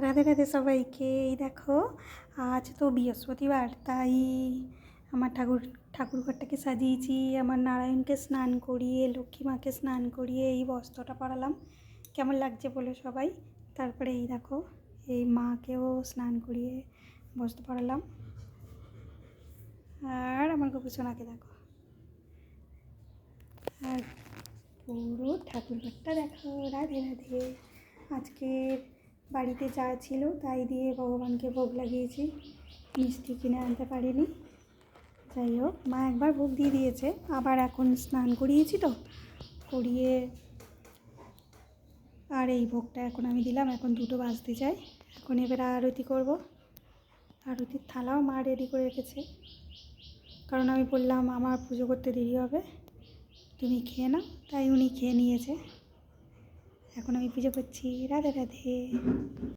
রাধে রাধে সবাইকে। এই দেখো, আজ তো বৃহস্পতিবার, তাই আমার ঠাকুরঘরটাকে সাজিয়েছি। আমার নারায়ণকে স্নান করিয়ে, লক্ষ্মী মাকে স্নান করিয়ে এই বস্ত্রটা পরালাম। কেমন লাগছে বলো সবাই। তারপরে এই দেখো, এই মাকেও স্নান করিয়ে বস্ত্র পরালাম। আর আমার গোপুসোনাকে দেখো, আর পুরো ঠাকুরঘরটা দেখো। রাধে রাধে। আজকের বাড়িতে যা ছিল তাই দিয়ে ভগবানকে ভোগ লাগিয়েছি, মিষ্টি কিনে আনতে পারিনি। যাই হোক, মা একবার ভোগ দিয়ে দিয়েছে, আবার এখন স্নান করিয়েছি তো, করিয়ে আর এই ভোগটা এখন আমি দিলাম। এখন 2টো বাজতে যায়। এখন এবার আরতি করব। আরতির থালাও মা রেডি করে রেখেছে, কারণ আমি বললাম আমার পুজো করতে দেরি হবে, তুমি খেয়ে নাও, তাই উনি খেয়ে নিয়েছে। এখন আমি পুজো করছি। রাধে রাধে।